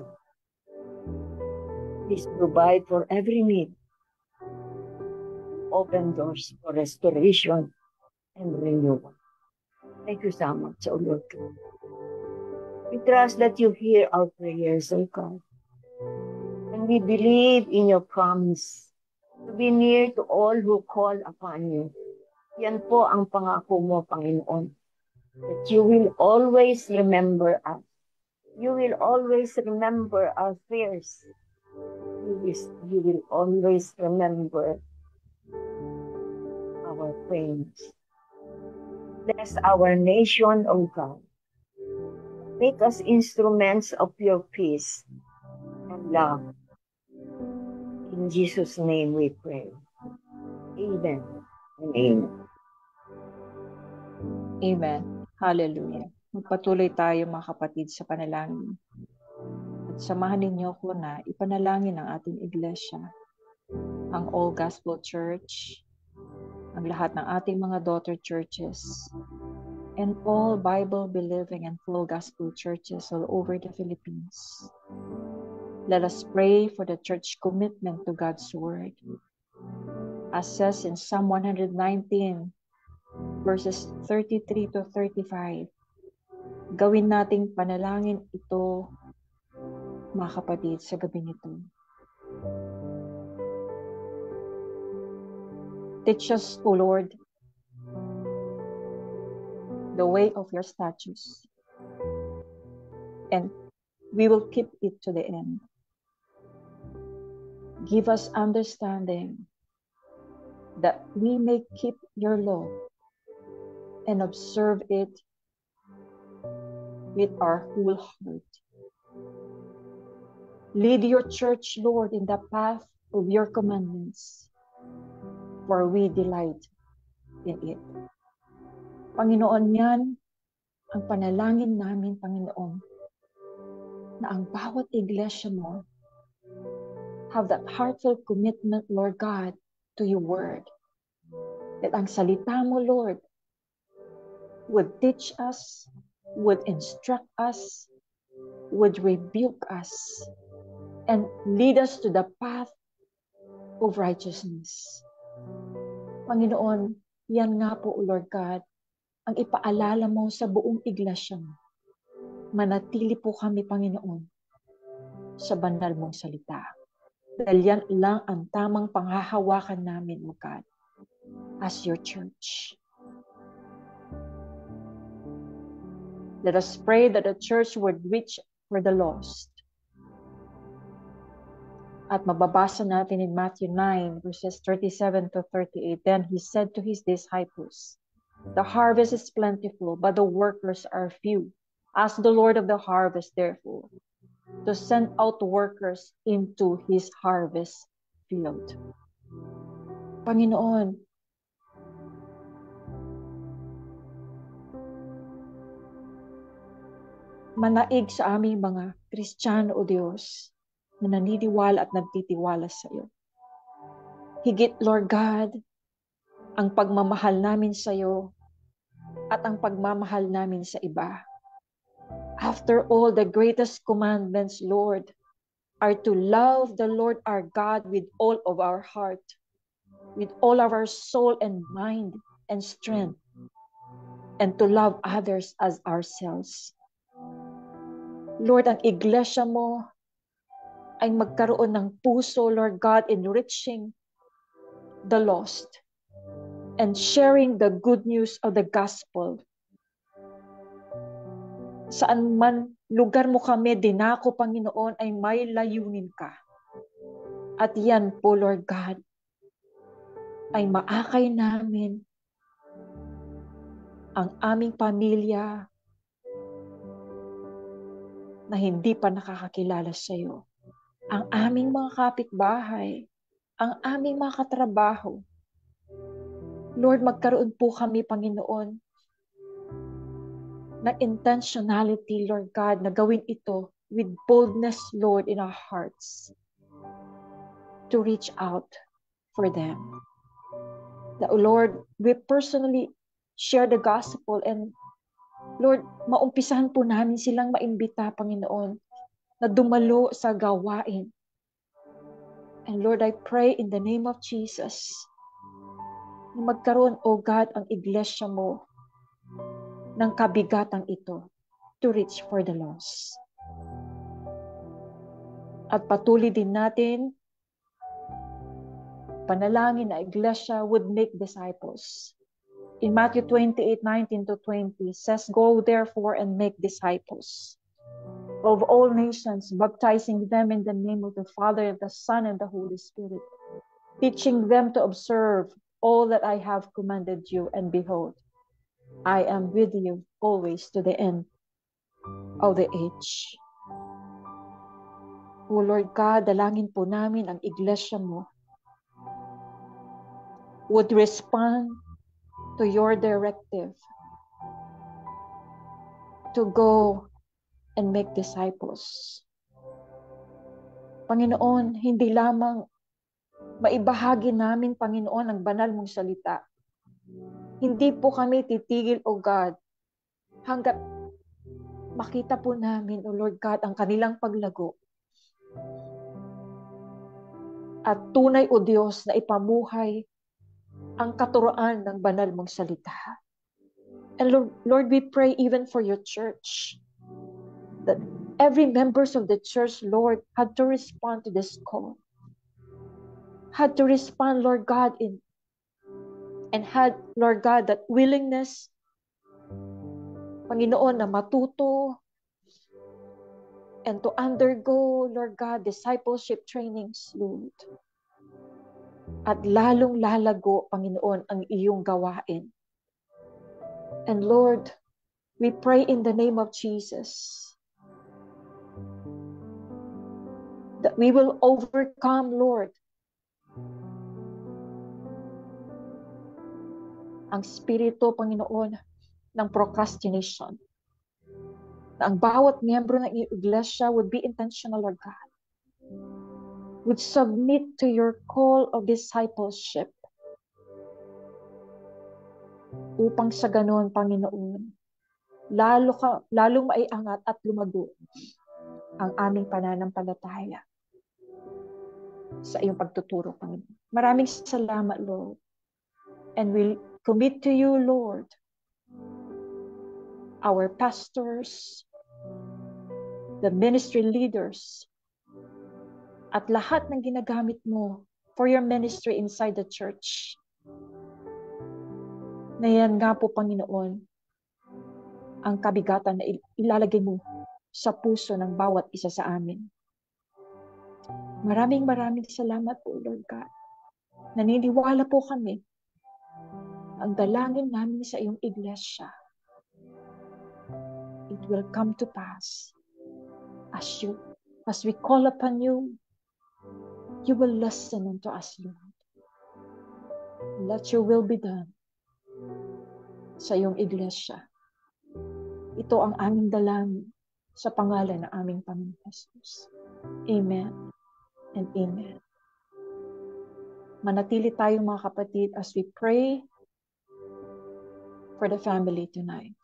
Please provide for every need. Open doors for restoration and renewal. Thank you so much, O Lord. We trust that you hear our prayers, O God. And we believe in your promise to be near to all who call upon you. Yan po ang pangako mo, Panginoon. That you will always remember us. You will always remember our fears. You will always remember our pains. Bless our nation, O God. Make us instruments of your peace and love. In Jesus' name we pray. Amen and amen. Amen. Hallelujah. Magpatuloy tayo mga kapatid sa panalangin. At samahan ninyo ko na ipanalangin ang ating iglesia, ang All Gospel Church, ang lahat ng ating mga daughter churches, and all Bible-believing and full gospel churches all over the Philippines. Let us pray for the church commitment to God's Word. As says in Psalm 119, verses 33 to 35, gawin nating panalangin ito, mga kapatid, sa gabi nito. Teach us, O Lord, the way of your statutes, and we will keep it to the end. Give us understanding that we may keep your law and observe it with our whole heart. Lead your church, Lord, in the path of your commandments, for we delight in it. Panginoon, yan ang panalangin namin, Panginoon, na ang bawat iglesia mo have that heartfelt commitment, Lord God, to your word. That ang salita mo, Lord, would teach us, would instruct us, would rebuke us, and lead us to the path of righteousness. Panginoon, yan nga po, Lord God, ang ipaalala mo sa buong iglesia mo. Manatili po kami, Panginoon, sa banal mong salita. Dahil yan lang ang tamang panghahawakan namin, O God, as your church. Let us pray that the church would reach for the lost. At mababasa natin in Matthew 9, verses 37 to 38. Then he said to his disciples, the harvest is plentiful, but the workers are few. Ask the Lord of the harvest, therefore, to send out workers into his harvest field. Panginoon, manaig sa aming mga Kristiyano, O Diyos, na naniniwala at nagtitiwala sa iyo. Higit, Lord God, ang pagmamahal namin sa iyo at ang pagmamahal namin sa iba. After all, the greatest commandments, Lord, are to love the Lord our God with all of our heart, with all of our soul and mind and strength, and to love others as ourselves. Lord, ang iglesia mo ay magkaroon ng puso, Lord God, in reaching the lost and sharing the good news of the gospel. Saan man lugar mo kami dinako, Panginoon, ay may layunin ka. At yan po, Lord God, ay maakay namin ang aming pamilya na hindi pa nakakakilala sa iyo. Ang aming mga kapitbahay, ang aming mga katrabaho. Lord, magkaroon po kami, Panginoon, ng intentionality, Lord God, na gawin ito with boldness, Lord, in our hearts to reach out for them. That, Lord, we personally share the gospel and Lord, maumpisahan po namin silang maimbita, Panginoon, na dumalo sa gawain. And Lord, I pray in the name of Jesus na magkaroon, O God, ang iglesia mo ng kabigatang ito to reach for the lost. At patuloy din natin panalangin na iglesia would make disciples. In Matthew 28:19-20 says, "Go therefore and make disciples of all nations, baptizing them in the name of the Father, the Son, and the Holy Spirit, teaching them to observe all that I have commanded you, and behold, I am with you always to the end of the age." O Lord God, dalangin po namin ang iglesia mo would respond to your directive to go and make disciples. Panginoon, hindi lamang maibahagi namin, Panginoon, ang banal mong salita. Hindi po kami titigil, O God, hanggat makita po namin, O Lord God, ang kanilang paglago. At tunay, O Diyos, na ipamuhay ang katuroan ng banal mong salita. And Lord, we pray even for your church, that every members of the church, Lord, had to respond to this call. Had to respond, Lord God, and had, Lord God, that willingness, Panginoon, na matuto and to undergo, Lord God, discipleship trainings, Lord. At lalong lalago, Panginoon, ang iyong gawain. And Lord, we pray in the name of Jesus that we will overcome, Lord, ang spirito, Panginoon, ng procrastination. Na ang bawat miyembro ng iglesia would be intentional, Lord God. Would submit to your call of discipleship. Upang sa ganon, Panginoon, lalong maiangat at lumago ang aming pananampalataya sa iyong pagtuturo, Panginoon. Maraming salamat, Lord. And we'll commit to you, Lord, our pastors, the ministry leaders, at lahat ng ginagamit mo for your ministry inside the church. Na yan nga po, Panginoon, ang kabigatan na ilalagay mo sa puso ng bawat isa sa amin. Maraming salamat po, Lord God. Naniniwala po kami ang dalangin namin sa iyong iglesia. It will come to pass as we call upon you, you will listen unto us, Lord. Let your will be done sa iyong iglesia. Ito ang aming dalangin sa pangalan ng aming Panginoon Jesus. Amen and amen. Manatili tayo, mga kapatid, as we pray for the family tonight.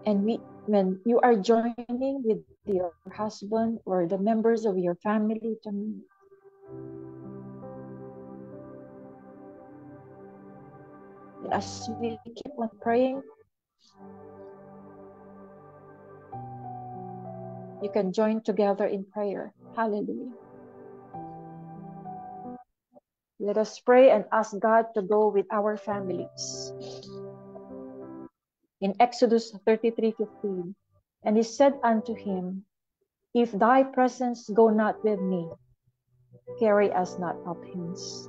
And when you are joining with your husband or the members of your family tonight, as we keep on praying, you can join together in prayer. Hallelujah. Let us pray and ask God to go with our families. In Exodus 33:15, and he said unto him, If thy presence go not with me, carry us not up hence.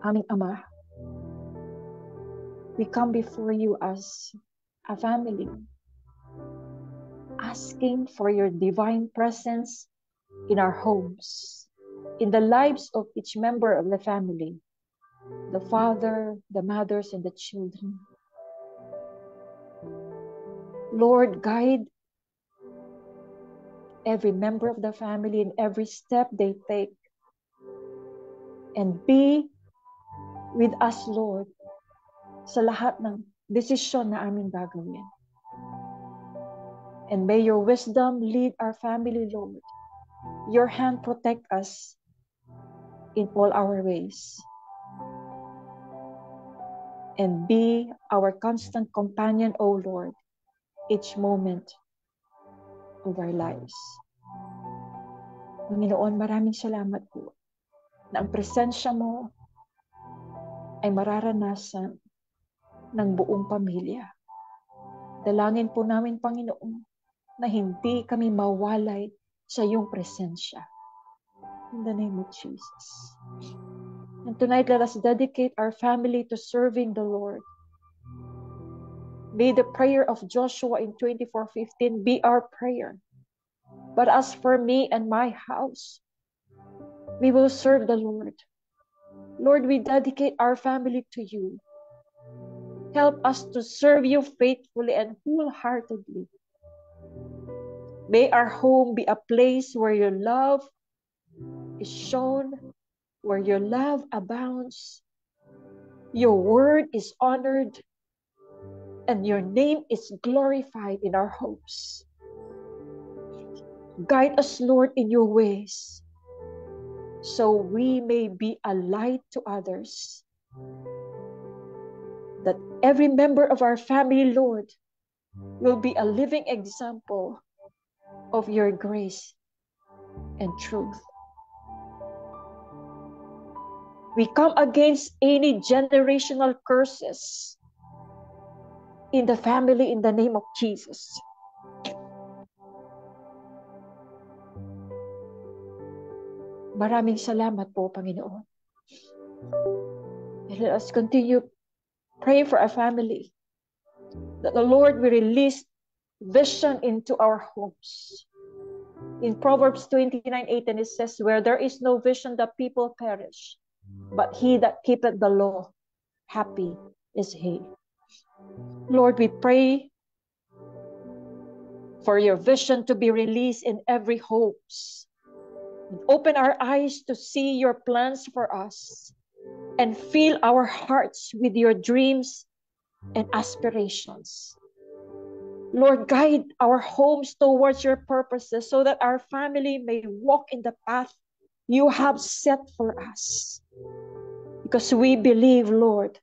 Aming Ama, we come before you as a family, asking for your divine presence in our homes, in the lives of each member of the family, the father, the mothers, and the children. Lord, guide every member of the family in every step they take, and be with us, Lord, sa lahat ng desisyon na aming gagawin. And may your wisdom lead our family, Lord. Your hand protect us in all our ways. And be our constant companion, O Lord, each moment of our lives. Panginoon, maraming salamat po na ang presensya mo ay mararanasan ng buong pamilya. Dalangin po namin, Panginoon, na hindi kami mawalay sa iyong presensya. In the name of Jesus. And tonight, let us dedicate our family to serving the Lord. May the prayer of Joshua in 24:15 be our prayer. But as for me and my house, we will serve the Lord. Lord, we dedicate our family to you. Help us to serve you faithfully and wholeheartedly. May our home be a place where your love is shown, where your love abounds, your word is honored, and your name is glorified in our homes. Guide us, Lord, in your ways, so we may be a light to others. That every member of our family, Lord, will be a living example of your grace and truth. We come against any generational curses in the family in the name of Jesus. Maraming salamat po, Panginoon. And let us continue praying for our family, that the Lord will release vision into our homes. In Proverbs 29:8, it says, where there is no vision, the people perish. But he that keepeth the law, happy is he. Lord, we pray for your vision to be released in every homes. Open our eyes to see your plans for us and fill our hearts with your dreams and aspirations. Lord, guide our homes towards your purposes so that our family may walk in the path you have set for us. Because we believe, Lord,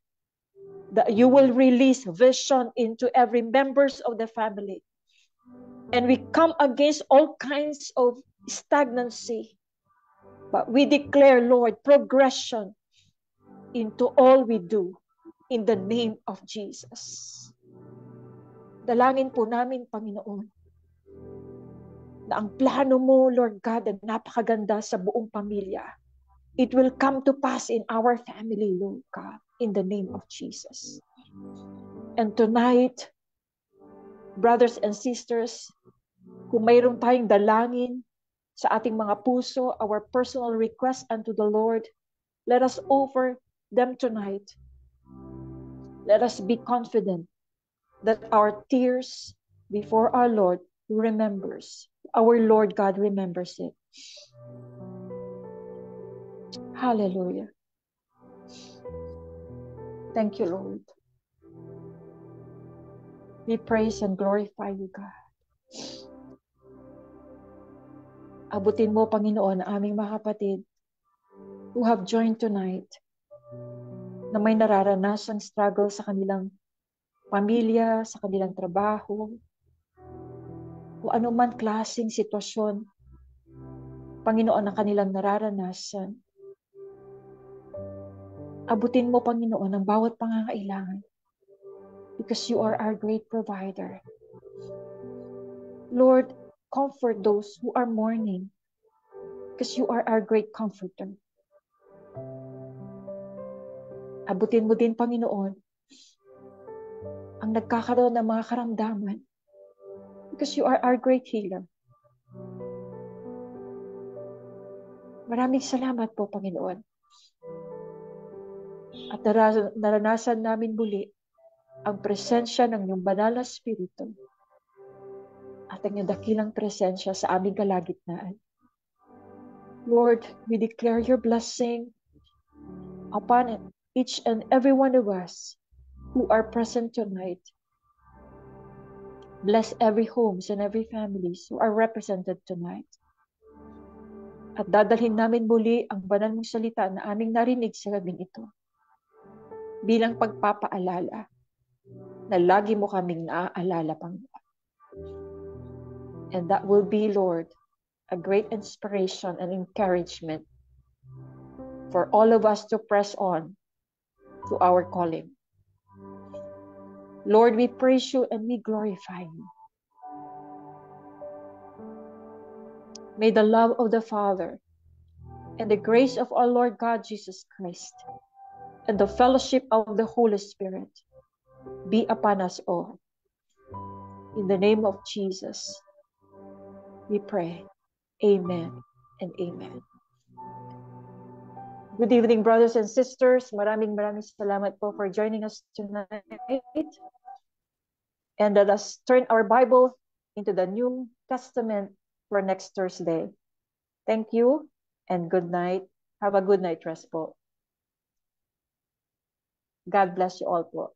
that you will release vision into every members of the family. And we come against all kinds of stagnancy. But we declare, Lord, progression into all we do in the name of Jesus. Dalangin po namin, Panginoon, na ang plano mo, Lord God, na napakaganda sa buong pamilya, it will come to pass in our family, Lord God, in the name of Jesus. And tonight, brothers and sisters, kung mayroon tayong dalangin sa ating mga puso, our personal request unto the Lord, let us offer them tonight. Let us be confident that our tears before our Lord remembers. Our Lord God remembers it. Hallelujah. Thank you, Lord. We praise and glorify you, God. Abutin mo, Panginoon, ang aming mga kapatid who have joined tonight na may nararanasang struggle sa kanilang pamilya, sa kanilang trabaho. o anuman klaseng sitwasyon, Panginoon, ang kanilang nararanasan. Abutin mo, Panginoon, ang bawat pangangailangan because you are our great provider. Lord, comfort those who are mourning because you are our great comforter. Abutin mo din, Panginoon, ang nagkakaroon ng mga karamdaman because you are our great healer. Maraming salamat po, Panginoon. At naranasan namin muli ang presensya ng iyong banal na Espiritu at ang iyong dakilang presensya sa aming kalagitnaan. Lord, we declare your blessing upon each and every one of us who are present tonight. Bless every homes and every families who are represented tonight. At dadalhin namin muli ang banal mong salita na aming narinig sa gabing ito bilang pagpapaalala na lagi mo kaming naaalala, Panginoon. And that will be, Lord, a great inspiration and encouragement for all of us to press on to our calling. Lord, we praise you and we glorify you. May the love of the Father and the grace of our Lord God Jesus Christ and the fellowship of the Holy Spirit be upon us all. In the name of Jesus, we pray. Amen and amen. Good evening, brothers and sisters. Maraming salamat po for joining us tonight. And let us turn our Bible into the New Testament for next Thursday. Thank you and good night. Have a good night rest po. God bless you all po.